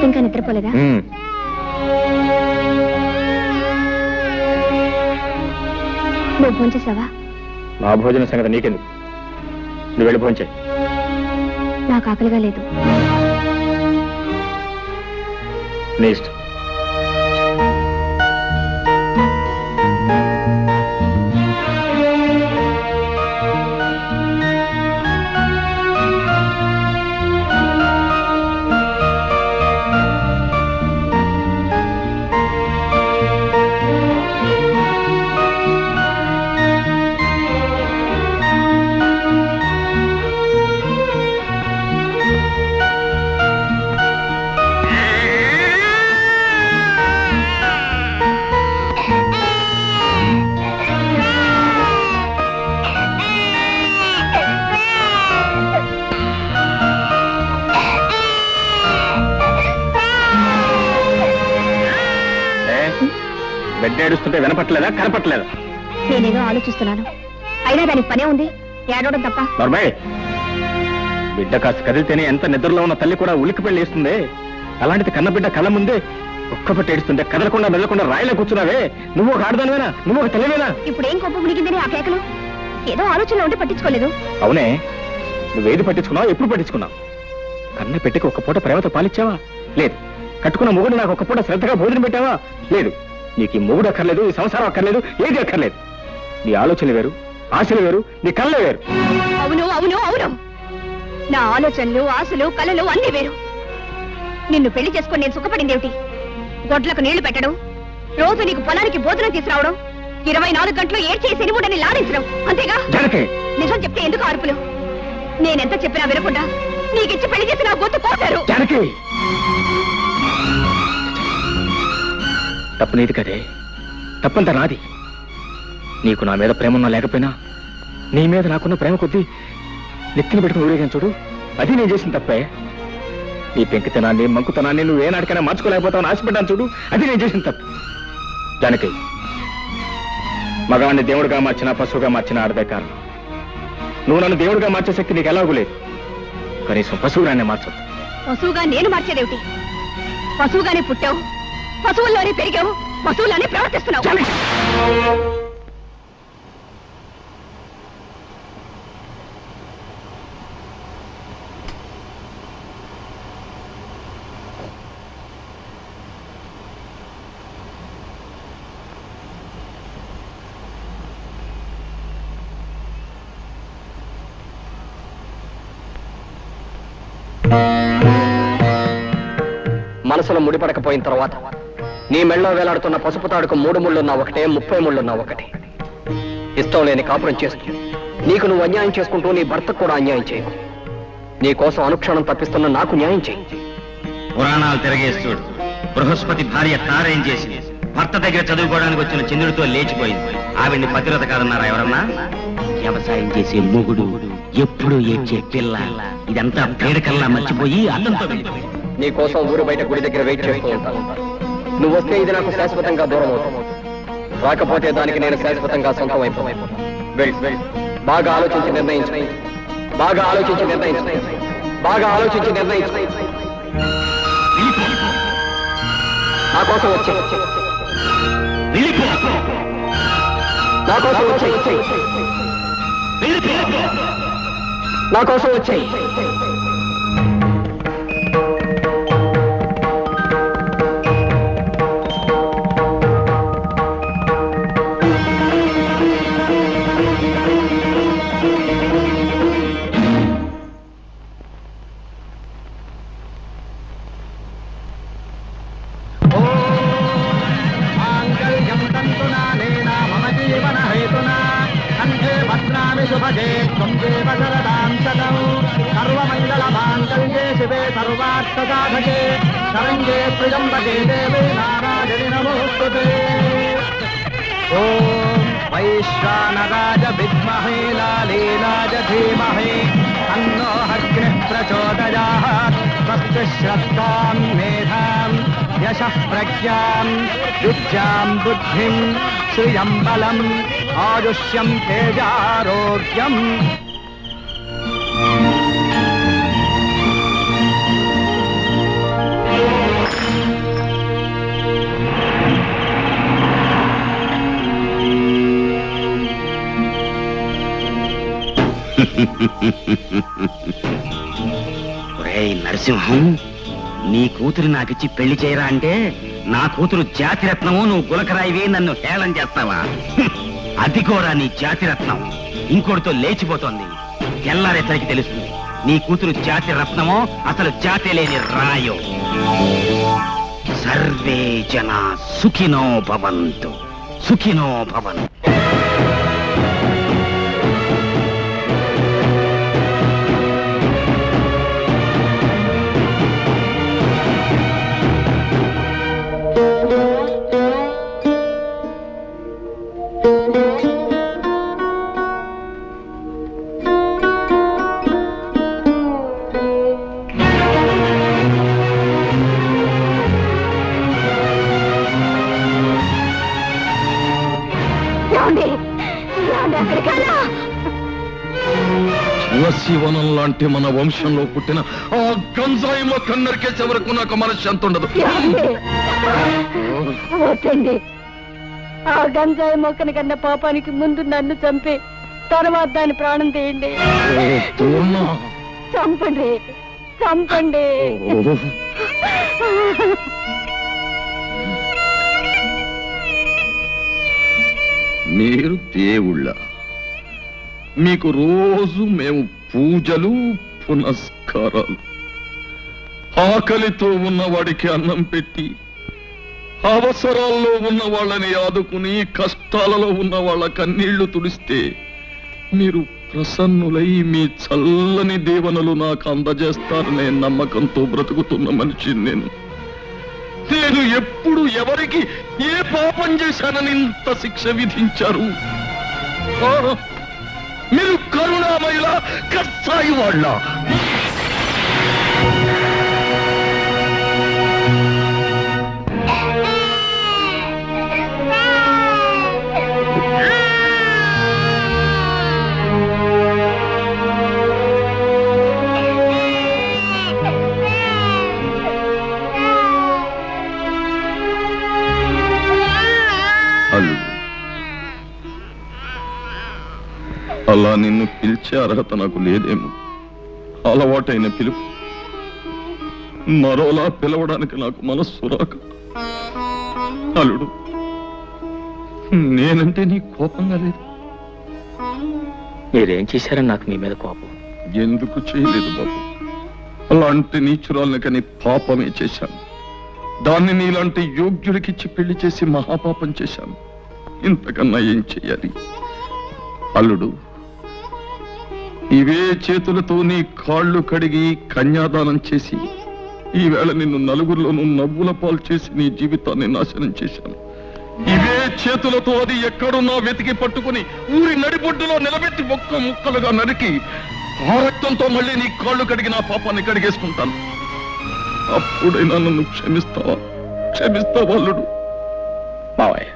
ఇంకా నిద్రపోలేదా? నువ్వు భోంచేసావా? నా భోజన సంగతి నీకెందుకు, నువ్వు వెళ్ళి భోంచే. నాకు ఆకలిగా లేదు. నీ ఇష్టం. బిడ్డ ఏడుస్తుంటే వినపట్లేదా, కనపట్లేదా? నేనేదో ఆలోచిస్తున్నాను, అయినా దానికి పనే ఉంది ఏడవడం తప్ప. నర్మయ్, బిడ్డ కాస్త కదిలితేనే ఎంత నిద్రలో ఉన్న తల్లి కూడా ఉలిక్కి పెళ్లి వేస్తుంది. అలాంటిది కన్న బిడ్డ కళ్ళ ముందే ఒక్కపట్టి ఏడుస్తుంటే కదలకుండా మెదలకుండా రాయిలా కూర్చున్నావే. నువ్వు ఒక ఆడదానివేనా? నువ్వు ఒక తెలివేనా? ఇప్పుడు ఏం కోపం మునిగిందని ఆ కేకలు? ఏదో ఆలోచనలో ఉంటే పట్టించుకోలేదు. అవునే, నువ్వేది పట్టించుకున్నావు, ఎప్పుడు పట్టించుకున్నావు? కన్న పెట్టికి ఒక్క పూట ప్రేమతో పాలిచ్చావా? లేదు. కట్టుకున్న మొగుడు నాకు ఒక్క పూట శ్రద్ధగా భోజనం పెట్టావా? లేదు. నీకు ఈ మొగుడు అక్కర్లేదు, ఈ సంసారం అక్కర్లేదు, ఏది అక్కర్లేదు. నీ ఆలోచనలు వేరు, ఆశలు వేరు, నీ కళ్ళే వేరు. అవును అవును అవును, నా ఆలోచనలు, ఆశలు, కళలు అన్నీ వేరు. నిన్ను పెళ్లి చేసుకుని నేను సుఖపడిందేమిటి? గొడ్లకు నీళ్లు పెట్టడం, రోజు నీకు పొలానికి భోజనం తీసుకురావడం, 24 గంటలు ఏడ్చేసి ఎనిముడని లాడించడం, అంతేగా? నిజం చెప్తే ఎందుకు అరుపులు? నేనెంత చెప్పినా వినకుండా నీకిచ్చి పెళ్లి చేసి నా గొంతు కోసారు. తప్పు నీది కదే, తప్పంతా నాది. నీకు నా మీద ప్రేమన్నా లేకపోయినా నీ మీద నాకున్న ప్రేమ కొద్దీ నెత్తిని పెట్టుకుని ఊరేగాను చూడు, అది నేను చేసిన తప్పే. నీ పెంకితనాన్ని, మంకుతనాన్ని నువ్వు ఏనాటికైనా మార్చుకోలేకపోతావు ఆశపడ్డాను చూడు, అది నేను చేసిన తప్పు. జానకి, మగవాణ్ణి దేవుడిగా మార్చినా పశువుగా మార్చినా ఆడదే కారణం. నువ్వు నన్ను దేవుడిగా మార్చే శక్తి నీకు ఎలాగూ లేదు, కనీసం పశువుగానే మార్చదు. పశువుగా నేను మార్చేదేమిటి? పశువుగానే పుట్టావు, పశువుల్లోనే పెరిగావు, పశువుల్లోనే ప్రవర్తిస్తున్నావు. మనసులో ముడిపడకపోయిన తర్వాత నీ మెళ్ళో వేలాడుతున్న పసుపు తాడుకు 3 ముళ్ళున్నా ఒకటే, 30 ముళ్ళున్నా ఒకటే. ఇష్టం లేని కాపురం చేస్తూ నీకు నువ్వు అన్యాయం చేసుకుంటూ నీ భర్తకు కూడా అన్యాయం చేయకు. నీ కోసం అనుక్షణం తప్పిస్తున్న నాకు న్యాయం చేయి. పురాణాలు తిరగేస్తుడు బృహస్పతి భార్య తారేం చేసి భర్త దగ్గర చదువుకోవడానికి వచ్చిన చంద్రుడితో లేచిపోయింది. ఆవిడ్ని పతివ్రత కాదన్నారా ఎవరన్నా? వ్యవసాయం చేసే మొగుడు, ఎప్పుడు ఏడ్చే పిల్ల, ఇదంతా పేడకల్లా మర్చిపోయి అల్లంతో వెళ్ళిపోయింది. నీ కోసం ఊరు బయట గుడి దగ్గర వెయిట్ చేస్తూ ఉంటాను. నువ్వు వస్తే ఇది నాకు శాశ్వతంగా దూరం అవుతావు, రాకపోతే దానికి నేను శాశ్వతంగా సొంతం అయిపోతాను. వెళ్ళు, బాగా ఆలోచించి నిర్ణయించు, బాగా ఆలోచించి నిర్ణయించు, బాగా ఆలోచించి నిర్ణయించు. నా కోసం వచ్చే, నా కోసం వచ్చే, నా కోసం వచ్చే. शुभगे त्वं देव शरदां शतं सर्वमङ्गलमाङ्गल्ये शिवे सर्वार्थसाधके शरण्ये त्र्यम्बके देवे नारायणि नमोस्तुते। ॐ वैश्वानराय विद्महे लालीलाय धीमहि तन्नो अग्निः प्रचोदयात्। स्वस्ति श्रद्धां मेधां यशः प्रज्ञां विद्यां बुद्धिं श्रियं बलम् आयुष्यं तेजारोग्यम्। ఒరేయ్ నరసింహం, నీ కూతురు నాకిచ్చి పెళ్లి చేయరా అంటే నా కూతురు జాతిరత్నము, నువ్వు గులకరాయివి, నన్ను హేళన చేస్తావా? అది కూడా నీ జాతిరత్నం ఇంకోటితో లేచిపోతోంది. తెల్లారేసరికి తెలుస్తుంది నీ కూతురు జాతి రత్నమో అసలు జాతి లేని రాయో. సర్వే జన సుఖినో భవంతు, సుఖినో భవంతు. శివశివనం లాంటి మన వంశంలో పుట్టిన ఆ గంజాయి మొక్క నరికేసే వరకు నాకు మనశ్శాంతి ఉండదు. వద్దండి, ఆ గంజాయి మొక్కని కన్నా పాపానికి ముందు నన్ను చంపి తర్వాత దాని ప్రాణం తీయండి. చంపండి, చంపండి. మీరు దేవుళ్ళ, మీకు రోజు మేము పూజలు పునస్కారాలు. ఆకలితో ఉన్నవాడికి అన్నం పెట్టి, అవసరాల్లో ఉన్న వాళ్ళని ఆదుకుని, కష్టాలలో ఉన్న వాళ్ళ కన్నీళ్లు తుడిస్తే మీరు ప్రసన్నులై మీ చల్లని దీవెనలు నాకు అందజేస్తారనే నమ్మకంతో బ్రతుకుతున్న మనిషిని నేను. నేను ఎప్పుడు ఎవరికి ఏ పాపం చేశానని ఇంత శిక్ష విధించారు? మీరు కరుణామయుల, కష్టాయి వాళ్ళ. అలా నిన్ను పిలిచే అర్హత నాకు లేదేమో. అలవాటైన పిలుపు మరోలా పిలవడానికి నాకు మనస్సు రాక. అల్లుడు, నేనంటే నీ కోపంగా లేదు. మీరేం చేశారని నాకు మీ మీద కోపం? ఎందుకు చేయలేదు బాబు. అలాంటి నీచురాల్ని కని పాపమే చేశాను. దాన్ని నీలాంటి యోగ్యుడికిచ్చి పెళ్లి చేసి మహాపాపం చేశాను. ఇంతకన్నా ఏం చెయ్యాలి? అల్లుడు, ఇవే చేతులతో నీ కాళ్ళు కడిగి కన్యాదానం చేసి ఈవేళ నిన్ను నలుగురిలోనూ నవ్వుల పాలు చేసి నీ జీవితాన్ని నాశనం చేశాను. ఇవే చేతులతో అది ఎక్కడున్నా వెతికి పట్టుకుని ఊరి నడిబొడ్డులో నిలబెట్టి ఒక్క ముక్కలుగా నరికి ఆ రక్తంతో మళ్ళీ నీ కాళ్ళు కడిగి నా పాపాన్ని కడిగేసుకుంటాను. అప్పుడైనా నన్ను క్షమిస్తావా? క్షమిస్తావా అల్లుడు? మావయ్య,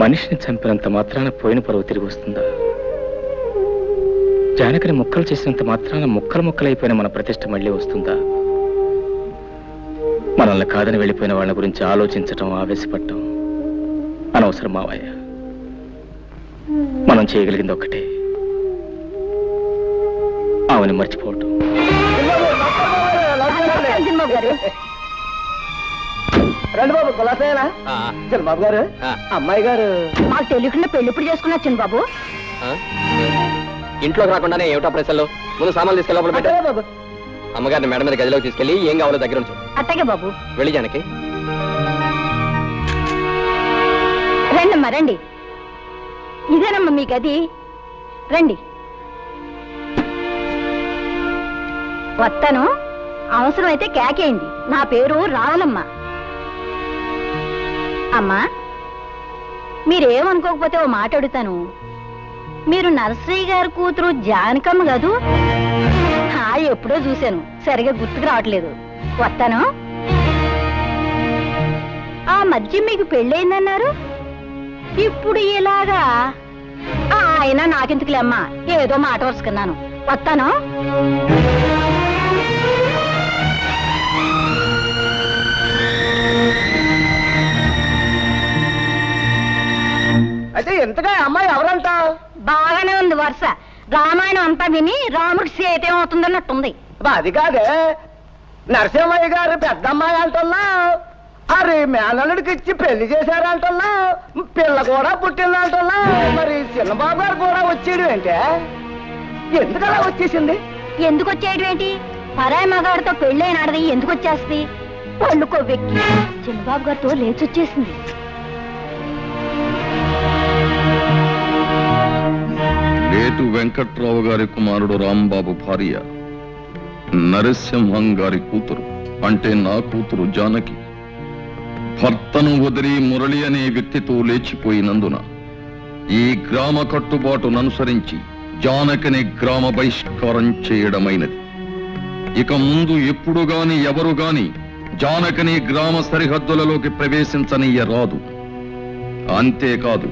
మనిషిని చంపినంత మాత్రాన పోయిన పరువు తిరిగి వస్తుందా? జానకిని ముక్కలు చేసినంత మాత్రాన ముక్కలు ముక్కలైపోయిన మన ప్రతిష్ట మళ్ళీ వస్తుందా? మనల్ని కాదని వెళ్ళిపోయిన వాళ్ళ గురించి ఆలోచించటం, ఆవేశపడటం అనవసరం మావయ్య. మనం చేయగలిగింది ఒక్కటే, ఆమెను మర్చిపోవటం. రండి బాబు, కులాసేనా? చిన్నబాబు గారు, అమ్మాయి గారు మాకు తెలియకుండా పెళ్లి ఇప్పుడు చేసుకున్నా చిన్నబాబు. ఇంట్లోకి రాకుండానే ఏమిటా ప్రశ్నలు? ముందు సామాన్లు తీసుకెళ్ళి లోపల పెట్టా బాబు. అమ్మగారిని మేడం మీద గదిలోకి తీసుకెళ్ళి ఏం కావాలో దగ్గర ఉంచు. అట్టగే బాబు. వెళ్ళి జానకి. రండమ్మా, రండి. ఇదేనమ్మా మీ గది, రండి. వస్తాను, అవసరమైతే కేకేయండి. నా పేరు రావులమ్మ. అమ్మా, మీరేమనుకోకపోతే ఓ మాట అడుగుతాను. మీరు నర్సరీ గారి కూతురు జానకమ్మ కదూ? ఎప్పుడో చూశాను, సరిగా గుర్తుకు రావట్లేదు. వస్తాను. ఆ మధ్య మీకు పెళ్ళయిందన్నారు, ఇప్పుడు ఇలాగా? అయినా నాకెందుకులే అమ్మా, ఏదో మాట వరుసుకున్నాను. వస్తాను. అయితే ఎంతగా అమ్మాయి ఎవరంట? బాగానే ఉంది వరుస. రామాయణం అంతా విని రాముడికి సీత ఏమవుతుందన్నట్టుంది. అది కాదే, నరసింహయ్య గారు పెద్దమ్మాయి అంటున్నా, అరే మేనల్లుడికి ఇచ్చి పెళ్లి చేశారంటున్నా, పిల్ల కూడా పుట్టిందంటున్నా, మరి చిన్నబాబు గారు కూడా వచ్చేయడం ఏంటే? ఎందుకలా వచ్చేసింది? ఎందుకు వచ్చేయడం ఏంటి? పరాయి మగాడితో పెళ్ళైనాడది ఎందుకు వచ్చేస్తుంది? పళ్ళుకో వెక్కి చిన్నబాబు గారితో లేచొచ్చేసింది. లేటు వెంకట్రావు గారి కుమారుడు రాంబాబు భార్య నరసింహం గారి కూతురు, అంటే నా కూతురు జానకి భర్తను వదిలి మురళి అనే వ్యక్తితో లేచిపోయినందున ఈ గ్రామ కట్టుబాటును అనుసరించి జానకిని గ్రామ బహిష్కారం చేయడమైనది. ఇక ముందు ఎప్పుడు గాని ఎవరు గాని జానకిని గ్రామ సరిహద్దులలోకి ప్రవేశించనీయరాదు. అంతేకాదు,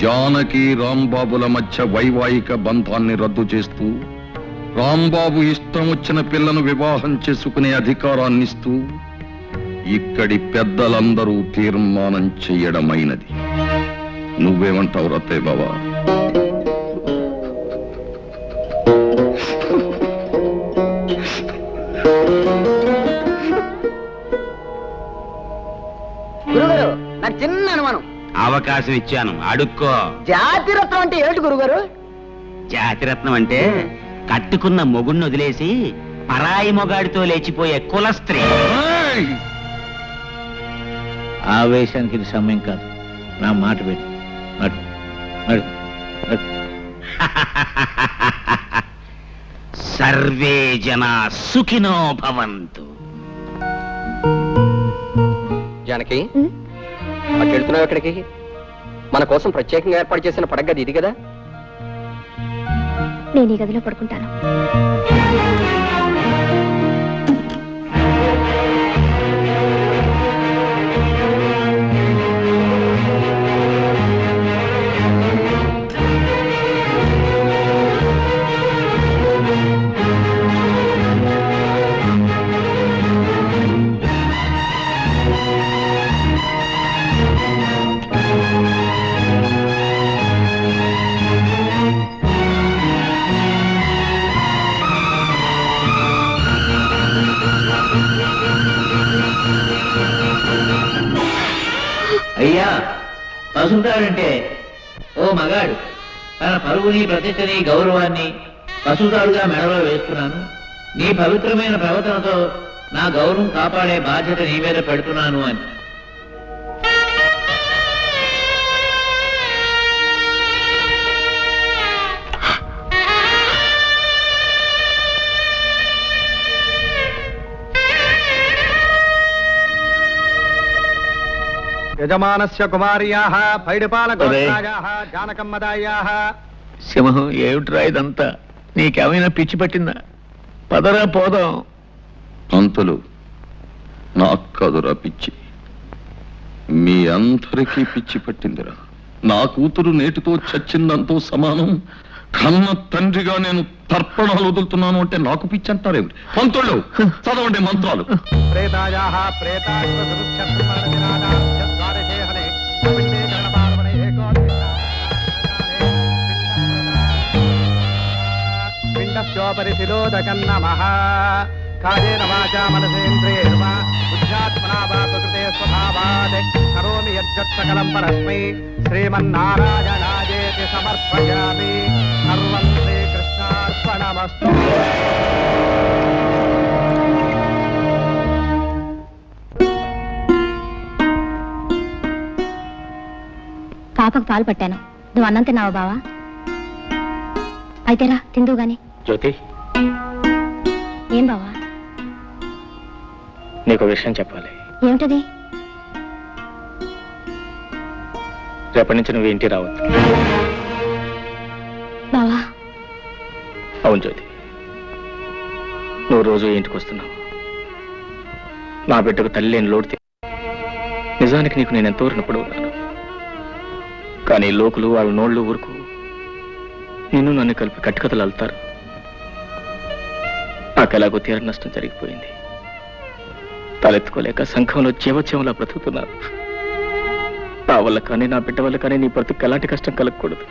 జానకి రాంబాబుల మధ్య వైవాహిక బంధాన్ని రద్దు చేస్తూ రాంబాబు ఇష్టం వచ్చిన పిల్లను వివాహం చేసుకునే అధికారాన్నిస్తూ ఇక్కడి పెద్దలందరూ తీర్మానం చెయ్యడమైనది. నువ్వేమంటావు రత్తయ్య బావా? గురుగారు, నాకు చిన్న అనుమానం. అవకాశం ఇచ్చాను, అడుక్కో. జాతిరత్నం అంటే ఏంటి గురుగారు? జాతిరత్నం అంటే కట్టుకున్న మొగుడిని వదిలేసి పరాయి మొగాడితో లేచిపోయే కుల స్త్రీ. ఆవేశానికి ఇది సమయం కాదు. నా మాట పెట్టు. సర్వే జనా సుఖినో భవంతు. జానకి, అటు వెళ్తున్నావు ఎక్కడికి? మన కోసం ప్రత్యేకంగా ఏర్పాటు చేసిన పడగది ఇది కదా? నేను ఈ గదిలో పడుకుంటాను. అయ్యా, పసుతాడంటే ఓ మగాడు తన పరువుని, ప్రతిష్టని, గౌరవాన్ని పసుతాడుగా మెడలో వేస్తున్నాను. నీ పవిత్రమైన ప్రవర్తనతో నా గౌరవం కాపాడే బాధ్యత నీ మీద పెడుతున్నాను అని. యజమానస్య కుమార్యాః పైడిపాల గోత్రాయాః జానకమ్మదాయాః. సింహం, ఏమిట్రా ఇదంతా? నీకేమైనా పిచ్చి పట్టిందా? పదరా పోదాం. అంతలు నాకు కాదురా పిచ్చి, మీ అందరికీ పిచ్చి పట్టిందిరా. నా కూతురు నేటితో చచ్చిందంతో సమానం. కన్న తండ్రిగా నేను తర్పణాలు వదులుతున్నాను అంటే నాకు పిచ్చి అంటారేమిటి? పంతుళ్ళు చదవండి మంత్రాలు. ప్రేతాయాః ప్రేతాశ్వ సురుక్షత్రమరదినాదాద్వాదశే హరే పిండే గణపార్వణే పిండస్యోపరి శిలోదకం నమః. కాయేన వాచా మనసేంద్రియైర్వా బుద్ధ్యాత్మనా వా ప్రకృతే స్వభావాత్ కరోమి యజ్జత్ సకలం పరస్మై శ్రీమన్నారాయణాయేతి సమర్పయామి. సర్వం శ్రీకృష్ణార్పణమస్తు. పాపకు పాలు పట్టాను. నువ్వు అన్నం తిన్నావా బావా? అయితేరా తిందువు గాని. జ్యోతి, ఏం బావా? నీకు విషయం చెప్పాలి. ఏమిటది? రేపటి నుంచి నువ్వు ఇంటికి రావద్దు. బావా? అవును జ్యోతి, నువ్వు రోజు ఇంటికి వస్తున్నావు. నా బిడ్డకు తల్లి లేని లోటు. నిజానికి నీకు నేను ఎంతో రుణపడి ఉన్నాను. కానీ లోకులు వాళ్ళ నోళ్ళు ఊరుకు నిన్ను నన్ను కలిపి కట్టుకథలు అల్లుతారు. నాకెలాగో తీర నష్టం జరిగిపోయింది. తలెత్తుకోలేక సంఘంలో జీవోత్సవంలా బ్రతుకుతున్నారు. నా వల్ల కానీ నా బిడ్డ వల్ల కానీ నీ బ్రతుకు ఎలాంటి కష్టం కలగకూడదు.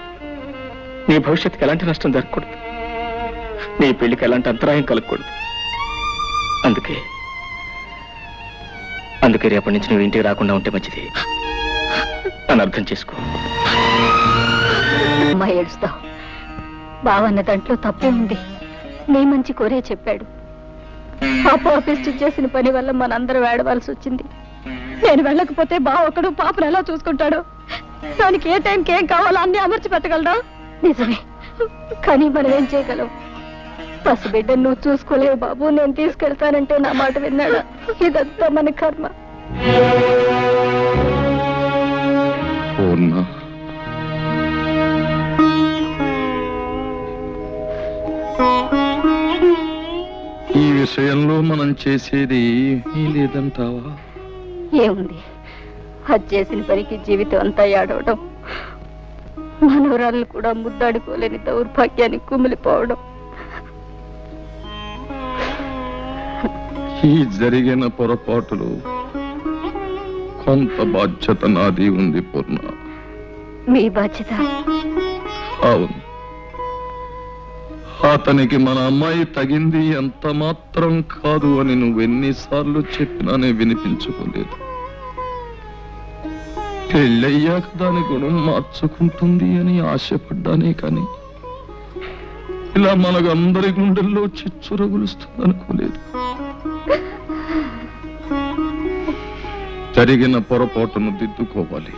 నీ భవిష్యత్తుకి ఎలాంటి నష్టం జరగకూడదు, నీ పెళ్లికి ఎలాంటి అంతరాయం కలగకూడదు. అందుకే రేపటి నుంచి నువ్వు ఇంటికి రాకుండా ఉంటే మంచిది అని అర్థం చేసుకో. అమ్మా ఏడుస్తావు, బావన్న దాంట్లో తప్పే ఉంది. నీ మంచి కోరే చెప్పాడు. పాప ఆఫీస్ చేసిన పని వల్ల మనందరం ఏడవలసి వచ్చింది. నేను వెళ్ళకపోతే బావ ఒకడు పాపను ఎలా చూసుకుంటాడు? దానికి ఏ టైంకి ఏం కావాలో అన్ని అమర్చి పెట్టగలరా? నిజమే, కానీ మనం ఏం చేయగలం? పసిబిడ్డ నువ్వు చూసుకోలేవు బాబు, నేను తీసుకెళ్తానంటే నా మాట విన్నాడా? ఇదంతా మన కర్మ. ఈ విషయంలో మనం చేసేది లేదంటావా? ఏముంది, అది చేసిన పనికి జీవితం అంతా ఏడవడం, మనవరాళ్ళు కూడా ముద్దాడుకోలేని దౌర్భాగ్యానికి కుమిలిపోవడం. ఈ జరిగిన పొరపాటులు కొంత బాధ్యత నాది ఉంది పూర్ణ. మీ బాధ్యత? అవును, అతనికి మన అమ్మాయి తగింది ఎంత మాత్రం కాదు అని నువ్వెన్నిసార్లు చెప్పినానే వినిపించుకోలేదు. పెళ్ళయ్యాక దాని గుణం మార్చుకుంటుంది అని ఆశపడ్డానే కానీ ఇలా మనకందరి గుండెల్లో చిచ్చు రగులుస్తుంది అనుకోలేదు. జరిగిన పొరపాటును దిద్దుకోవాలి.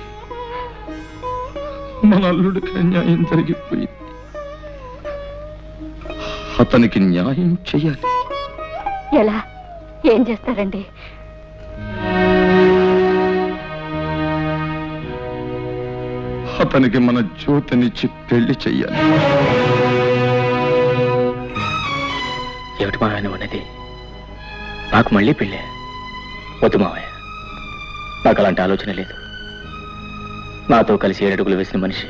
మన అల్లుడికి న్యాయం జరిగిపోయింది, అతనికి న్యాయం చెయ్యాలి. ఎలా, ఏం చేస్తారండి? అతనికి మన జ్యోతినిచ్చి పెళ్లి చెయ్యాలి. ఏమిటి మావయ్య ఉన్నది? నాకు మళ్ళీ పెళ్ళే? వద్దు మావయ్య, నాకు అలాంటి ఆలోచన లేదు. నాతో కలిసి 7 అడుగులు వేసిన మనిషి,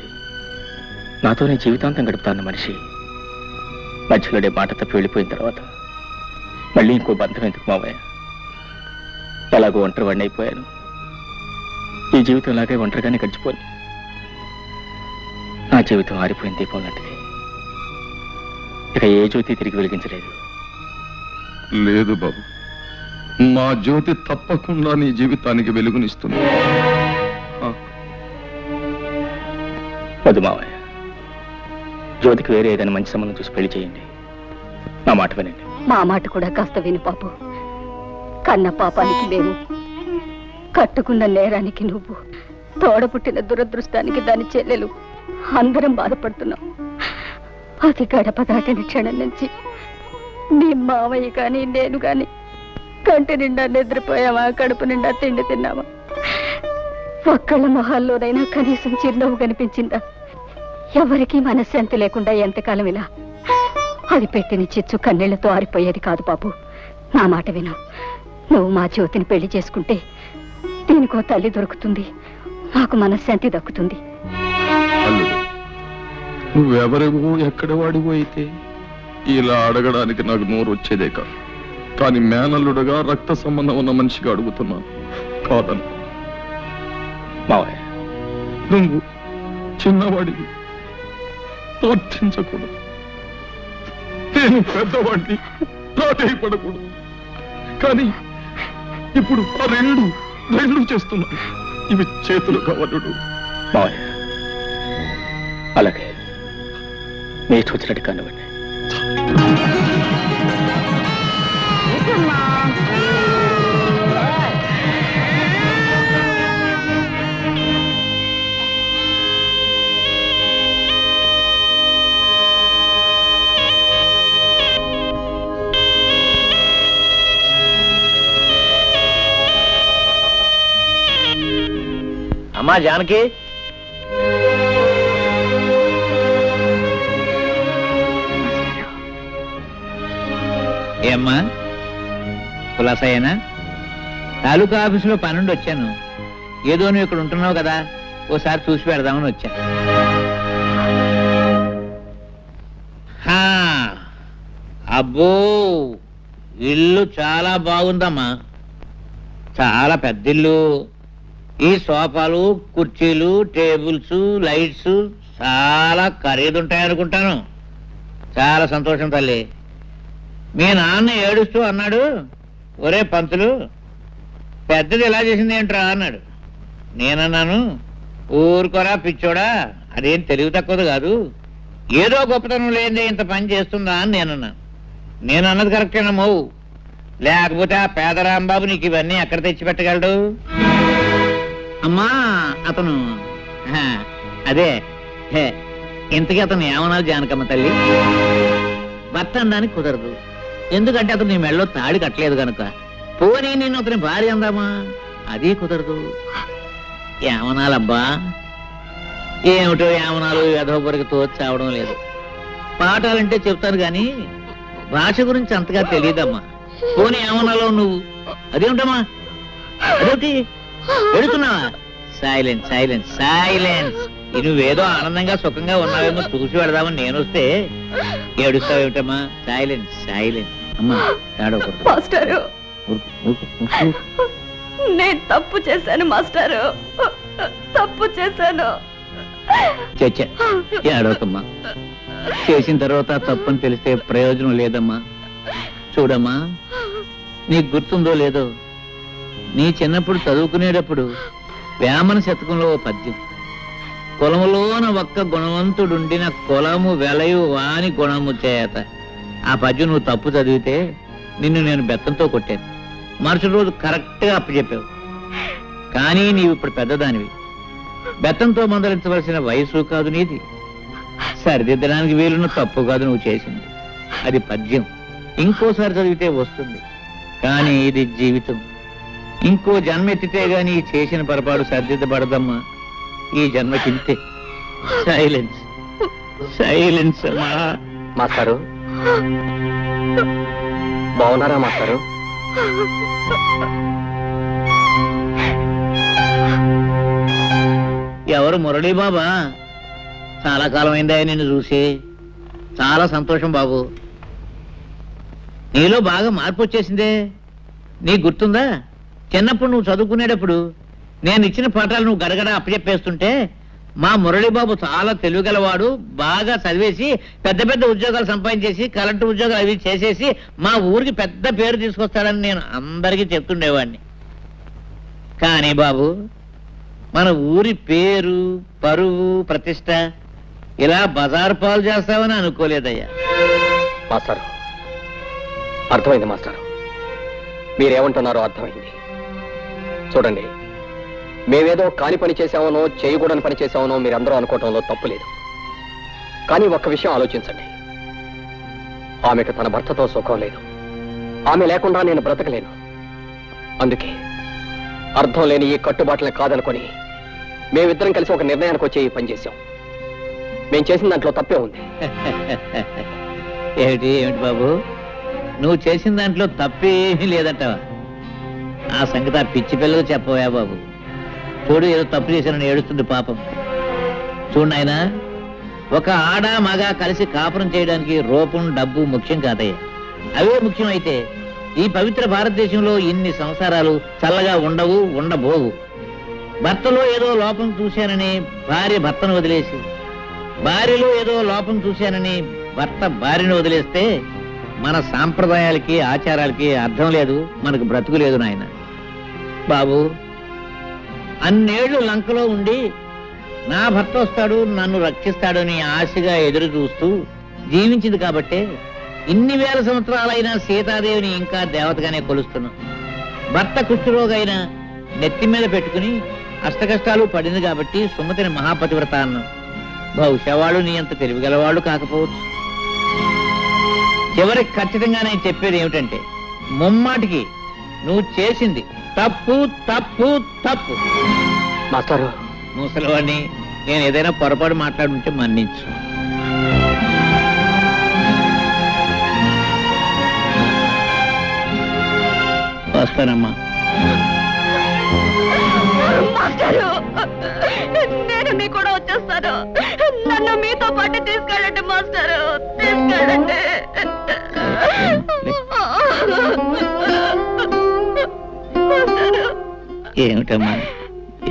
నాతోనే జీవితాంతం గడుపుతాన్న మనిషి మధ్యలోనే మాట తప్పి వెళ్ళిపోయిన తర్వాత మళ్ళీ ఇంకో బంధం ఎందుకు మావయ్య? ఎలాగో ఒంటరి వాడిని అయిపోయాను. ఈ జీవితం ఇలాగే ఒంటరిగానే గడిచిపోయి నా జీవితం ఆరిపోయిన దీపం లాంటిది. ఇక ఏ జ్యోతి తిరిగి వెలిగించలేదు. లేదు బాబు, మా జ్యోతి తప్పకుండా నీ జీవితానికి వెలుగునిస్తుంది. వద్దు మావయ్య, జ్యోతికి వేరే ఏదైనా మంచి సంబంధం చూసి పెళ్లి చేయండి. నా మాట వినండి. మా మాట కూడా కాస్త విను పాపు. కన్న పాపానికి మేము, కట్టుకున్న నేరానికి నువ్వు, తోడపుట్టిన దురదృష్టానికి దాని చెల్లెలు అందరం బాధపడుతున్నాం. అది గడప దాటిన క్షణం నుంచి నీ మావయ్య కానీ నేను కానీ కంటి నిండా నిద్రపోయావా, కడుపు నిండా తిండి తిన్నావా? ఒక్కళ్ళ మొహాల్లోనైనా కనీసం చిరునవ్వు కనిపించిందా? ఎవరికీ మనశ్శాంతి లేకుండా ఎంతకాలం ఇలా? అది పెట్టిన చిచ్చు కన్నీళ్లతో ఆరిపోయేది కాదు బాబు. నా మాట విను. నువ్వు మా జ్యోతిని పెళ్లి చేసుకుంటే దీనికో తల్లి దొరుకుతుంది, నాకు మనశ్శాంతి దక్కుతుంది. నువ్వెవరివో ఎక్కడ వాడివో అయితే ఇలా అడగడానికి నాకు నోరు వచ్చేదే కాదు. కానీ మేనల్లుడుగా రక్త సంబంధం ఉన్న మనిషిగా అడుగుతున్నా. కాదను. మావయ్య, నువ్వు చిన్నవాడివి, ప్రార్థించకూడదు. నేను పెద్దవాడిని, ప్రాధేయపడకూడదు. కానీ ఇప్పుడు ఆ రెండు చేస్తున్నాను. ఇవి చేతులు కావలుడు. మావయ్య, అలాగే మీ ఇష్టం వచ్చినట్టు కానివ్వండి. అమ్మా జానకి, ఏమ్మా కులాసయ్యనా? తాలూకా ఆఫీసులో పనుండి వచ్చాను. ఏదో నువ్వు ఇక్కడ ఉంటున్నావు కదా, ఓసారి చూసి పెడదామని వచ్చా. అబ్బో, ఇల్లు చాలా బాగుందమ్మా, చాలా పెద్ద ఇల్లు. ఈ సోఫాలు, కుర్చీలు, టేబుల్స్, లైట్స్, చాలా ఖరీదుంటాయనుకుంటాను. చాలా సంతోషం తల్లి. మీ నాన్న ఏడుస్తూ అన్నాడు, ఒరే పంతులు, పెద్దది ఎలా చేసింది ఏంట్రా అన్నాడు. నేనన్నాను, ఊరుకోరా పిచ్చోడా, అదేం తెలివి తక్కువది కాదు, ఏదో గొప్పతనం లేదే ఇంత పని చేస్తుందా అని నేనన్నాను. నేనన్నది కరెక్టేనమ్మో, లేకపోతే ఆ పేదరాంబాబు నీకు ఇవన్నీ ఎక్కడ తెచ్చిపెట్టగలడు? అమ్మా అతను అదే ఇంతకీ అతను ఏమన్నా జానకమ్మ తల్లి, భర్త అనడానికి కుదరదు, ఎందుకంటే అతను నీ మెళ్ళలో తాళి కట్టలేదు కనుక. పోనీ నేను అతని భార్య అందామా, అది కుదరదు. ఏమనాలబ్బా, ఏమిటో ఏమనాలు యథోపరికి తోచావడం లేదు. పాఠాలంటే చెప్తాను గాని భాష గురించి అంతగా తెలియదమ్మా. పోనీ ఏమనాలో నువ్వు, అదేమిటమ్మా, అదేమిటి ఎడుతున్నావా? Silence silence silence. నువ్వేదో ఆనందంగా సుఖంగా ఉన్నావేమో చూసి పెడదామని నేను వస్తే ఏడుస్తావేమిటమ్మా? Silence silence. అమ్మా ఏడవకూడదు. మాస్టారు, నేను తప్పు చేశాను మాస్టారు, తప్పు చేశాను. ఏడవకమ్మా, చేసిన తర్వాత తప్పని తెలిస్తే ప్రయోజనం లేదమ్మా. చూడమ్మా, నీకు గుర్తుందో లేదో, నీ చిన్నప్పుడు చదువుకునేటప్పుడు వేమన శతకంలో ఓ పద్యం, కులములోన ఒక్క గుణవంతుడుండిన కులము వెలయు వాని గుణము చేత. ఆ పద్యం నువ్వు తప్పు చదివితే నిన్ను నేను బెత్తంతో కొట్టాను. మరుసటి రోజు కరెక్ట్గా అప్పచెప్పావు. కానీ నీవు ఇప్పుడు పెద్దదానివి, బెత్తంతో మందలించవలసిన వయసు కాదు నీది, సరిదిద్దడానికి వీలున్న తప్పు కాదు నువ్వు చేసింది. అది పద్యం, ఇంకోసారి చదివితే వస్తుంది. కానీ ఇది జీవితం, ఇంకో జన్మ ఎత్తితే గాని చేసిన పొరపాటు సరిదిద్దబడదమ్మా. ఈ జన్మకింతే. Silence silence. అమ్మా మాస్టారు, బాగున్నారా మాస్టారు? ఎవరు? మురళీ బాబా, చాలా కాలం అయిందా నిన్ను చూసి. చాలా సంతోషం బాబు. నీలో బాగా మార్పు వచ్చేసిందే. నీకు గుర్తుందా, చిన్నప్పుడు నువ్వు చదువుకునేటప్పుడు నేను ఇచ్చిన పాఠాలు నువ్వు గడగడ అప్పచెప్పేస్తుంటే మా మురళీబాబు చాలా తెలివిగలవాడు, బాగా చదివేసి పెద్ద పెద్ద ఉద్యోగాలు సంపాదించేసి కలెక్టర్ ఉద్యోగాలు అవి చేసేసి మా ఊరికి పెద్ద పేరు తీసుకొస్తాడని నేను అందరికీ చెప్తుండేవాడిని. కానీ బాబు, మన ఊరి పేరు, పరువు, ప్రతిష్ట ఇలా బజారు పాలు చేస్తావని అనుకోలేదయ్యా. మాస్టారు, అర్థమైంది మాస్టారు, మీరేమంటున్నారో అర్థమైంది. చూడండి, మేమేదో కాని పని చేశామనో చేయకూడని పని చేశామనో మీరందరూ అనుకోవటంలో తప్పు లేదు. కానీ ఒక్క విషయం ఆలోచించండి, ఆమెకు తన భర్తతో సుఖం లేదు, ఆమె లేకుండా నేను బ్రతకలేను. అందుకే అర్థం లేని ఈ కట్టుబాట్లని కాదనుకొని మేమిద్దరం కలిసి ఒక నిర్ణయానికి వచ్చి ఈ పని చేశాం. మేం చేసిన దాంట్లో తప్పే ఉంది. ఏమిటి ఏమిటి బాబు, నువ్వు చేసిన దాంట్లో తప్పేమీ లేదంటావా? ఆ సంగతి ఆ పిచ్చి పిల్లలు చెప్పవా బాబు. చూడు, ఏదో తప్పు చేశానని ఏడుస్తుంది పాపం. చూడు నాయనా, ఒక ఆడ మగ కలిసి కాపురం చేయడానికి రూపం, డబ్బు ముఖ్యం కాదయ్యా. అవే ముఖ్యం అయితే ఈ పవిత్ర భారతదేశంలో ఇన్ని సంసారాలు చల్లగా ఉండవు, ఉండబోవు. భర్తలో ఏదో లోపం చూశానని భార్య భర్తను వదిలేసి, భార్యలో ఏదో లోపం చూశానని భర్త భార్యను వదిలేస్తే మన సాంప్రదాయాలకి ఆచారాలకి అర్థం లేదు, మనకు బ్రతుకు లేదు నాయన. బాబు, అన్నేళ్లు లంకలో ఉండి నా భర్త వస్తాడు, నన్ను రక్షిస్తాడని ఆశగా ఎదురు చూస్తూ జీవించింది కాబట్టే ఇన్ని వేల సంవత్సరాలైనా సీతాదేవిని ఇంకా దేవతగానే కొలుస్తున్నాం. భర్త కుష్ఠరోగైన నెత్తి మీద పెట్టుకుని అష్టకష్టాలు పడింది కాబట్టి సుమతిని మహాపతివ్రత అన్నాం. బహుశా వాళ్ళు నీ అంత తెలివిగలవాళ్ళు కాకపోవచ్చు. చివరికి ఖచ్చితంగా నేను చెప్పేది ఏమిటంటే, ముమ్మాటికి నువ్వు చేసింది తప్పు తప్పు తప్పు. మాస్టారు, ముసలివాడిని, నేను ఏదైనా పొరపాటు మాట్లాడుంటే మన్నించు. వస్తానమ్మా. మాస్టారు, నేను మీ కూడా వచ్చేస్తాను. నన్ను మీతో పాటు తీసుకెళ్ళండి మాస్టారు, తీసుకెళ్ళండి. ఏమిటమ్మా,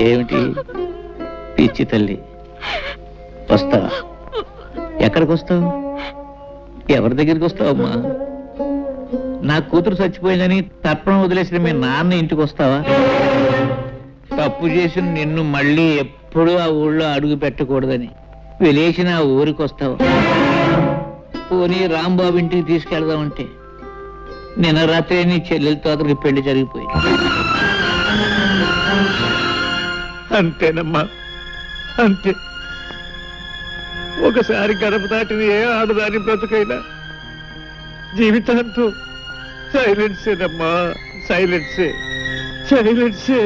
ఏమిటి పిచ్చి తల్లి? వస్తావా? ఎక్కడికి వస్తావు? ఎవరి దగ్గరికి వస్తావమ్మా? నా కూతురు చచ్చిపోయిందని తర్పణం వదిలేసిన మీ నాన్న ఇంటికి వస్తావా? తప్పు చేసిన నిన్ను మళ్ళీ ఎప్పుడూ ఆ ఊళ్ళో అడుగు పెట్టకూడదని వెలేసిన ఆ ఊరికి వస్తావా? పోనీ రాంబాబు ఇంటికి తీసుకెళ్దామంటే నిన్న రాత్రి నీ చెల్లెలతో అతనికి పెళ్లి జరిగిపోయింది. అంతేనమ్మా, అంతే. ఒకసారి గడప దాటిన ఏ ఆడదాని బ్రతుకైనా జీవితాంతో సైలెన్సేనమ్మా, సైలెన్సే, సైలెన్సే.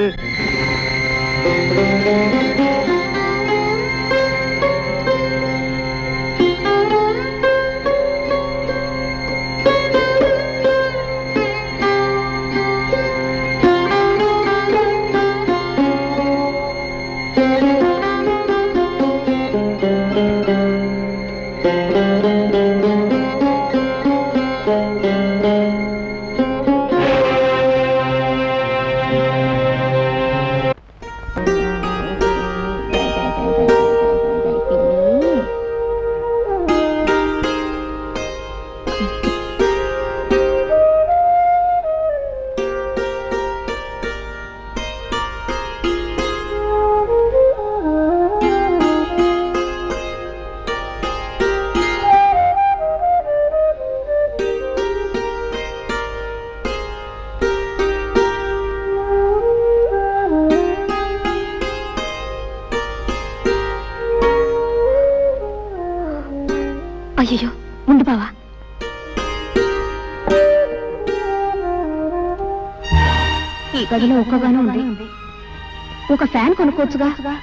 అయ్యో ఉండు బావా. ఈ గదిలో ఒక్కగానే ఉంది, ఒక ఫ్యాన్ కొనుక్కోవచ్చుగా.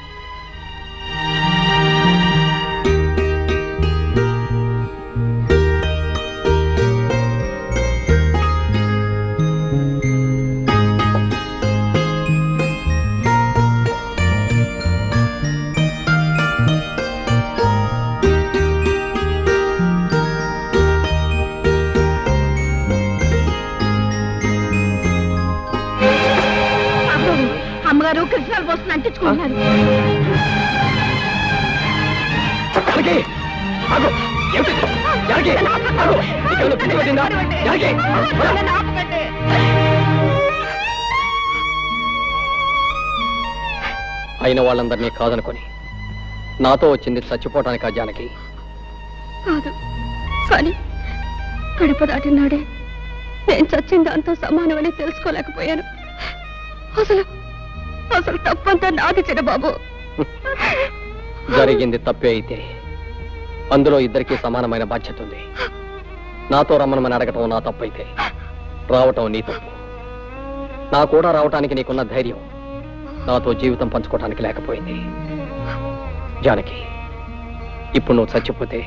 అమ్మగారు కృష్ణాలు పోస్తున్న అంటించుకుంటున్నారు. అయిన వాళ్ళందరినీ కాదనుకొని నాతో వచ్చింది చచ్చిపోవటానికి. ఆ జానకి కాదు, కానీ గడప దాటినాడే నేను చచ్చిన దాంతో సమానమని తెలుసుకోలేకపోయాను. అసలు అసలు తప్పంతా నాది చిన్నబాబు. జరిగింది తప్పే అయితే అందులో ఇద్దరికీ సమానమైన బాధ్యత ఉంది. నాతో రమ్మనమని అడగటం నా తప్పైతే రావటం నీ తప్పు. నా కూడా రావటానికి నీకున్న ధైర్యం నాతో జీవితం పంచుకోవటానికి లేకపోయింది. జానకి, ఇప్పుడు నువ్వు చచ్చిపోతే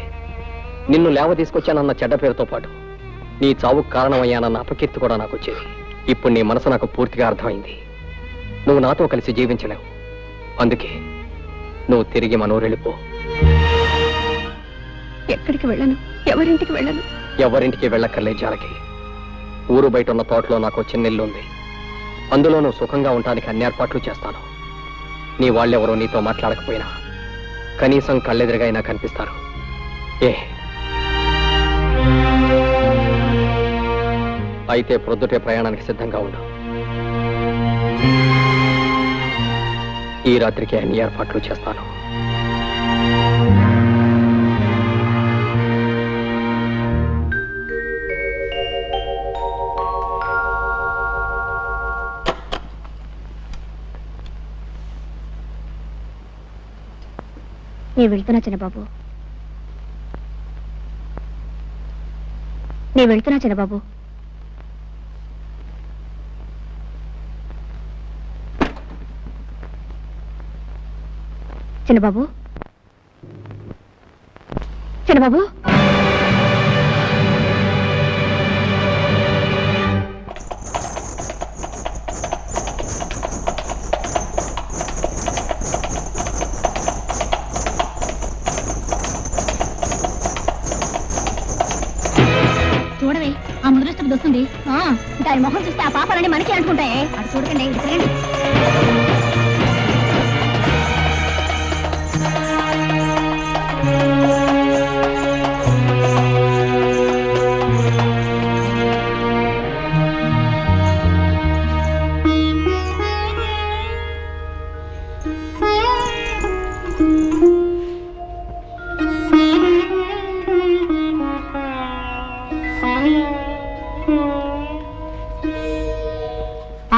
నిన్ను లేవ తీసుకొచ్చానన్న చెడ్డ పేరుతో పాటు నీ చావుకు కారణమయ్యానన్న అపకీర్తి కూడా నాకు వచ్చేది. ఇప్పుడు నీ మనసు నాకు పూర్తిగా అర్థమైంది. నువ్వు నాతో కలిసి జీవించలేవు. అందుకే నువ్వు తిరిగి మనూరెళ్ళిపో. ఎక్కడికి వెళ్ళను, ఎవరింటికి వెళ్ళను. ఎవరింటికి వెళ్ళక్కర్లే జానకి. ఊరు బయట ఉన్న తోటలో నాకు చిన్న ఇల్లు ఉంది. అందులో నువ్వు సుఖంగా ఉండటానికి అన్ని ఏర్పాట్లు చేస్తాను. నీ వాళ్ళెవరో నీతో మాట్లాడకపోయినా కనీసం కళ్ళెదురుగా అయినా కనిపిస్తారు. అయితే ప్రొద్దుటే ప్రయాణానికి సిద్ధంగా ఉండు. ఈ రాత్రికి అన్ని ఏర్పాట్లు చేస్తాను. నేను వెళ్తున్నా చిన్నబాబు, నేను వెళ్తున్నా చిన్నబాబు. చిన్నబాబు, చిన్నబాబు, చూడవే ఆ ముద్రస్తుడికి వస్తుంది. దాని మొహం చూస్తే ఆ పాపాలన్నీ మనకి అంటుకుంటాయే. అది చూడకండి, ఇక్కడండి.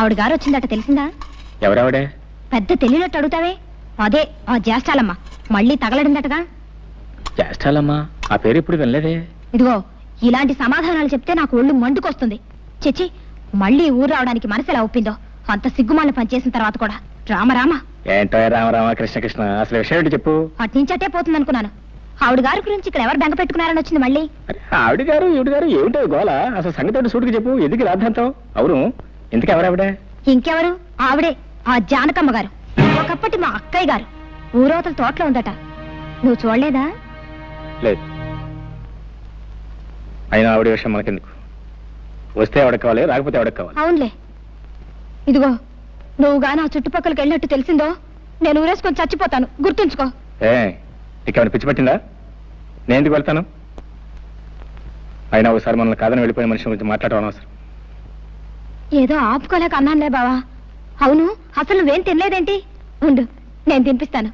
ఆవిడ గారు వచ్చిందట తెలిసిందా? ఎవరావిడే? పెద్ద తెలియనట్టు అడుగుతావే, అదే ఆ జ్యేష్ఠాలమ్మ. మళ్ళీ తగలడిందటగా. చేస్తాలమ్మా, ఆ పేరు ఇప్పుడు వినలేదే. ఇదిగో ఇలాంటి సమాధానాలు చెప్తే నాకు ఒళ్ళు మండుకొస్తుంది. చిచి, మళ్ళీ ఊరు రావడానికి మనసు ఎలా ఒప్పిందో. అంత సిగ్గుమాలను పనిచేసిన తర్వాత కూడా. రామరామ. ఏంటో రామరామ కృష్ణ కృష్ణ, అసలు విషయం ఏంటి చెప్పు. అట్నుంచటే పోతుంది అనుకున్నాను. ఆవిడ గారి గురించి ఇక్కడ ఎవరు బెంగ పెట్టుకున్నారని వచ్చింది మళ్ళీ. ఆవిడ గారు ఈవిడ గారు ఏమిటో గోల, అసలు సంగతి సూటికి చెప్పు. ఎందుకు రాద్దాంతం? అవును, ఎందుకు ఎవరావిడ? ఇంకెవరు? ఆవిడే, ఆ జానకమ్మ గారు. ఒకప్పటి మా అక్కయ్య గారు. ఊరవతల తోటలో ఉందట. నువ్వు చూడలేదా? లేదు. అయినా ఆవిడ విషయం మనకెందుకు? వస్తే ఎవడకు కావాలి, రాకపోతే ఎవడకు కావాలి. అవునులే. ఇదిగో నువ్వు గాని ఆ చుట్టుపక్కలకి వెళ్ళినట్టు తెలిసిందో నేను ఊరేసుకొని చచ్చిపోతాను, గుర్తుంచుకో. నీకేమైనా పిచ్చి పట్టిందా? నేను ఎందుకు వెళ్తాను? అయినా ఒకసారి మనల్ని కాదని వెళ్ళిపోయిన మనిషి గురించి మాట్లాడడం అవసరం. ఏదో ఆపుకోలేక అన్నానులే బావా. అవును, అసలు నువ్వేం తినలేదేంటి? ఉండు, నేను తినిపిస్తాను.